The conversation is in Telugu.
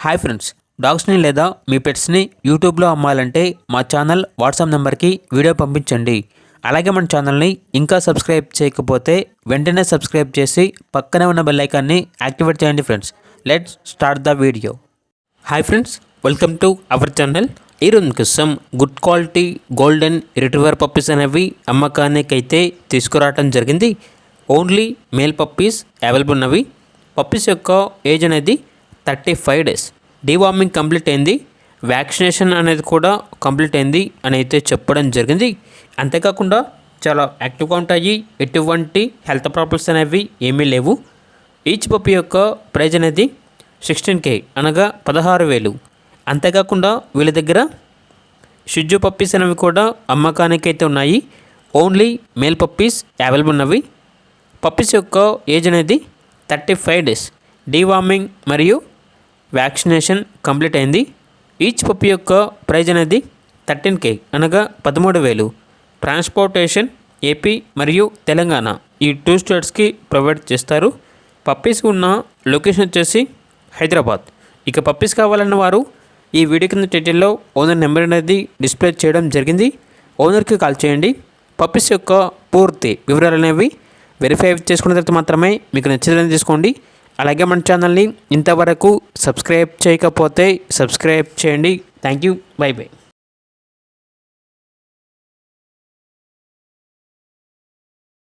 హాయ్ ఫ్రెండ్స్, డాగ్స్ని లేదా మీ పెట్స్ని యూట్యూబ్లో అమ్మాలంటే మా ఛానల్ వాట్సాప్ నెంబర్కి వీడియో పంపించండి. అలాగే మన ఛానల్ని ఇంకా సబ్స్క్రైబ్ చేయకపోతే వెంటనే సబ్స్క్రైబ్ చేసి పక్కనే ఉన్న బెల్ ఐకాన్ని యాక్టివేట్ చేయండి friends. Let's start the video. Hi friends, welcome to our channel. ఈరోజు కోసం good quality golden retriever puppies అనేవి అమ్మకానికైతే తీసుకురావడం జరిగింది. ఓన్లీ మేల్ పప్పీస్ అవైలబుల్ ఉన్నవి. పప్పీస్ యొక్క ఏజ్ అనేది 35 days. డీవార్మింగ్ కంప్లీట్ అయింది, వ్యాక్సినేషన్ అనేది కూడా కంప్లీట్ అయింది అని అయితే చెప్పడం జరిగింది. అంతేకాకుండా చాలా యాక్టివ్గా ఉంటాయి, ఎటువంటి హెల్త్ ప్రాబ్లమ్స్ అనేవి ఏమీ లేవు. ఈచ్ పప్పీ యొక్క ప్రైజ్ అనేది 16K అనగా 16,000. అంతేకాకుండా వీళ్ళ దగ్గర షిజ్జు పప్పీస్ అనేవి కూడా అమ్మకానికి అయితే ఉన్నాయి. ఓన్లీ మేల్ పప్పీస్ అవైలబుల్ ఉన్నవి. పప్పీస్ యొక్క ఏజ్ అనేది 35 days. డీవార్మింగ్ మరియు వ్యాక్సినేషన్ కంప్లీట్ అయింది. ఈచ్ పప్పీ యొక్క ప్రైజ్ అనేది 13K అనగా 13,000. ట్రాన్స్పోర్టేషన్ ఏపీ మరియు తెలంగాణ ఈ 2 స్టేట్స్కి ప్రొవైడ్ చేస్తారు. పప్పీస్ ఉన్న లొకేషన్ వచ్చేసి హైదరాబాద్. ఇక పప్పీస్ కావాలన్న వారు ఈ వీడియో కింద టైటిల్లో ఓనర్ నెంబర్ అనేది డిస్ప్లే చేయడం జరిగింది. ఓనర్కి కాల్ చేయండి. పప్పీస్ యొక్క పూర్తి వివరాలు అనేవి వెరిఫై చేసుకున్న తర్వాత మాత్రమే మీకు నచ్చేదని తీసుకోండి. అలాగే మన ఛానల్ని ఇంతవరకు సబ్స్క్రైబ్ చేయకపోతే సబ్స్క్రైబ్ చేయండి. Thank you. By by.